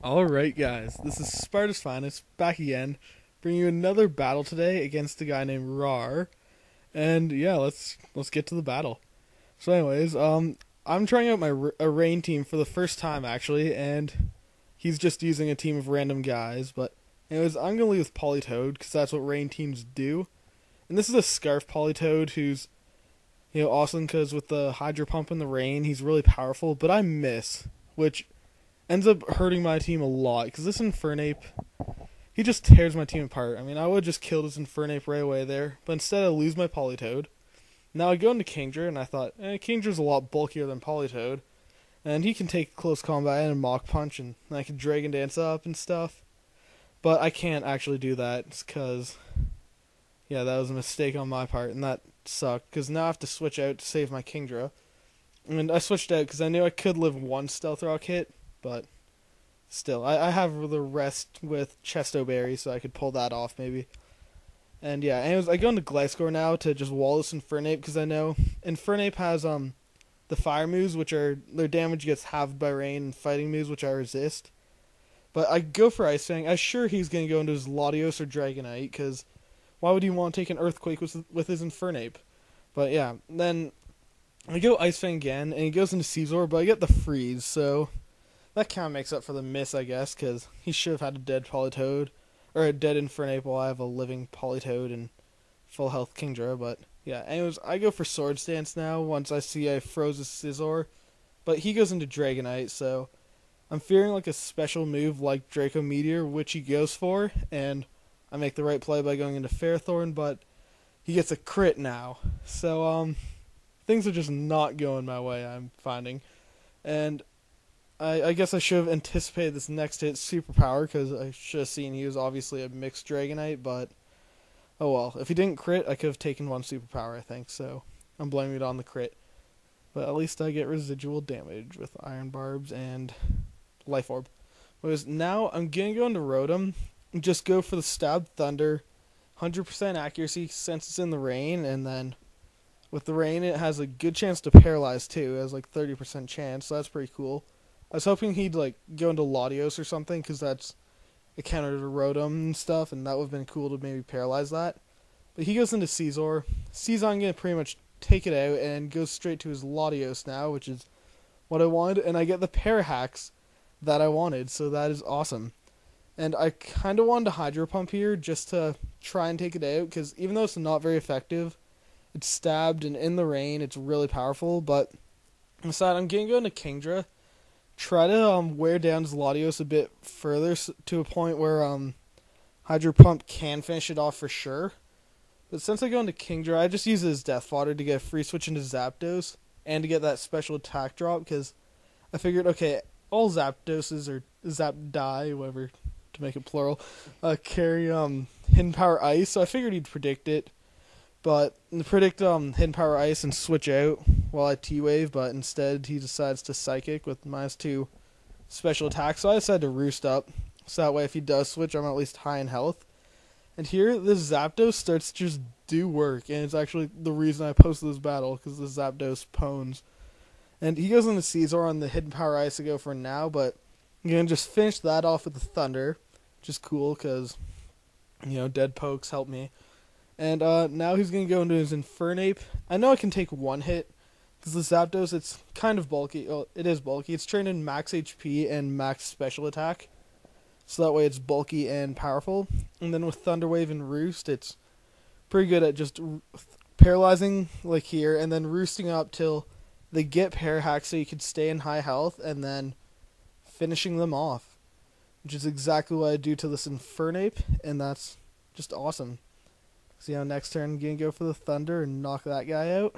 Alright guys, this is SpartasFinest back again, bringing you another battle today against a guy named Rawr. And yeah, let's get to the battle. So anyways, I'm trying out a rain team for the first time actually, and he's just using a team of random guys, but anyways, I'm going to lead with Polytoad because that's what rain teams do. And this is a Scarf Polytoad who's awesome because with the Hydro Pump in the rain, he's really powerful, but I miss, which ends up hurting my team a lot because this Infernape, he just tears my team apart. I mean, I would have just killed his Infernape right away there, but instead I lose my Polytoad. Now I go into Kingdra, and I thought, Kingdra's a lot bulkier than Polytoad, and he can take close combat and Mach Punch, and I can Dragon Dance up and stuff. But I can't actually do that because, yeah, that was a mistake on my part, and that sucked because now I have to switch out to save my Kingdra. And I switched out because I knew I could live one Stealth Rock hit, but still, I have the rest with Chesto Berry, so I could pull that off maybe. And yeah, anyways, I go into Gliscor now to just wall this Infernape because I know Infernape has the fire moves, which are their damage gets halved by rain, and fighting moves, which I resist. But I go for Ice Fang. I'm sure he's going to go into his Latios or Dragonite because why would he want to take an Earthquake with his Infernape? But yeah, then I go Ice Fang again, and he goes into Scizor, but I get the Freeze, so that kind of makes up for the miss, I guess, because he should have had a dead Polytoad, or a dead Infernape while I have a living Polytoad and full health Kingdra, but yeah, anyways, I go for Swords Dance now once I see I froze a Scizor, but he goes into Dragonite, so I'm fearing like a special move like Draco Meteor, which he goes for, and I make the right play by going into Fairthorn, but he gets a crit now, so things are just not going my way, I'm finding, and I guess I should have anticipated this next hit Superpower because I should have seen he was obviously a mixed Dragonite, but oh well. If he didn't crit, I could have taken one Superpower, I think, so I'm blaming it on the crit. But at least I get residual damage with Iron Barbs and Life Orb. Whereas now I'm going to go into Rotom and just go for the Stab Thunder, 100% accuracy since it's in the rain, and then with the rain it has a good chance to paralyze too. It has like 30% chance, so that's pretty cool. I was hoping he'd like go into Latios or something because that's a counter to Rotom and stuff, and that would have been cool to maybe paralyze that. But he goes into Scizor. Scizor, I'm going to pretty much take it out and go straight to his Latios now, which is what I wanted, and I get the Parahacks that I wanted, so that is awesome. And I kind of wanted to Hydro Pump here just to try and take it out, because even though it's not very effective, it's stabbed and in the rain, it's really powerful, but instead I'm going to go into Kingdra, try to wear down his Latios a bit further to a point where Hydro Pump can finish it off for sure. But since I go into Kingdra, I just use it as Death Fodder to get a free switch into Zapdos and to get that special attack drop because I figured, okay, all Zapdoses or Zapdie, whatever to make it plural, carry Hidden Power Ice, so I figured he'd predict it. But predict Hidden Power Ice and switch out while I T-Wave, but instead he decides to Psychic with -2 special attack, so I decided to Roost up, so that way if he does switch, I'm at least high in health. And here, this Zapdos starts to just do work, and it's actually the reason I posted this battle, because the Zapdos pwns. And he goes into Scizor on the Hidden Power Ice to go for now, but I'm going to just finish that off with the Thunder, which is cool, because, dead pokes help me. And now he's going to go into his Infernape. I know I can take one hit, because the Zapdos, it's kind of bulky. Well, it is bulky. It's trained in max HP and max special attack. So that way it's bulky and powerful. And then with Thunder Wave and Roost, it's pretty good at just paralyzing, like here, and then roosting up till they get Parahack so you can stay in high health, and then finishing them off. Which is exactly what I do to this Infernape, and that's just awesome. So, next turn I'm going to go for the Thunder and knock that guy out.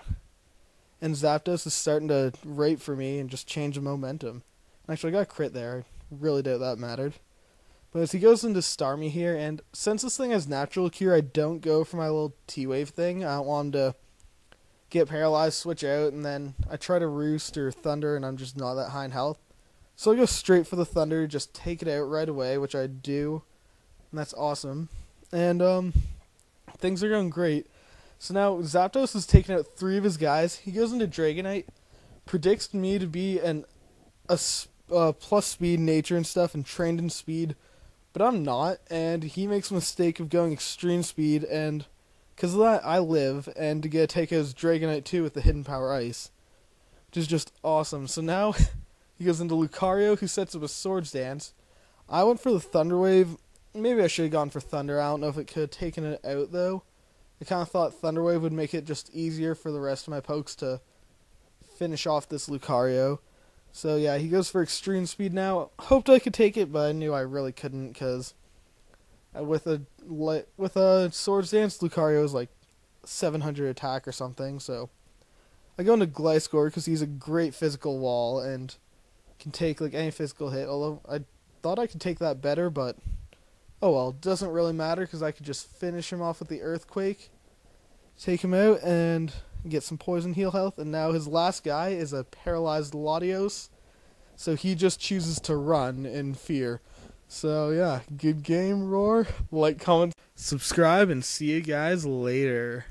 And Zapdos is starting to rape for me and just change the momentum. Actually, I got a crit there. I really doubt that mattered. But as he goes into Starmie here, and since this thing has Natural Cure, I don't go for my little T-Wave thing. I don't want him to get paralyzed, switch out, and then I try to Roost or Thunder, and I'm just not that high in health. So I go straight for the Thunder, just take it out right away, which I do. And that's awesome. And, things are going great. So now Zapdos has taken out 3 of his guys. He goes into Dragonite, predicts me to be plus speed, nature, and stuff, and trained in speed, but I'm not. And he makes a mistake of going extreme speed, and because of that, I live and to get to take his Dragonite 2 with the hidden power ice, which is just awesome. So now he goes into Lucario, who sets up a Swords Dance. I went for the Thunder Wave. Maybe I should have gone for Thunder. I don't know if it could have taken it out, though. I kind of thought Thunder Wave would make it just easier for the rest of my pokes to finish off this Lucario. So yeah, he goes for extreme speed now. Hoped I could take it, but I knew I really couldn't, because with a Swords Dance, Lucario is like 700 attack or something. So I go into Gliscor because he's a great physical wall and can take like any physical hit. Although I thought I could take that better, but oh well, doesn't really matter because I could just finish him off with the Earthquake, take him out, and get some poison heal health. And now his last guy is a paralyzed Latios, so he just chooses to run in fear. So yeah, good game, Rawr. Like, comment, subscribe, and see you guys later.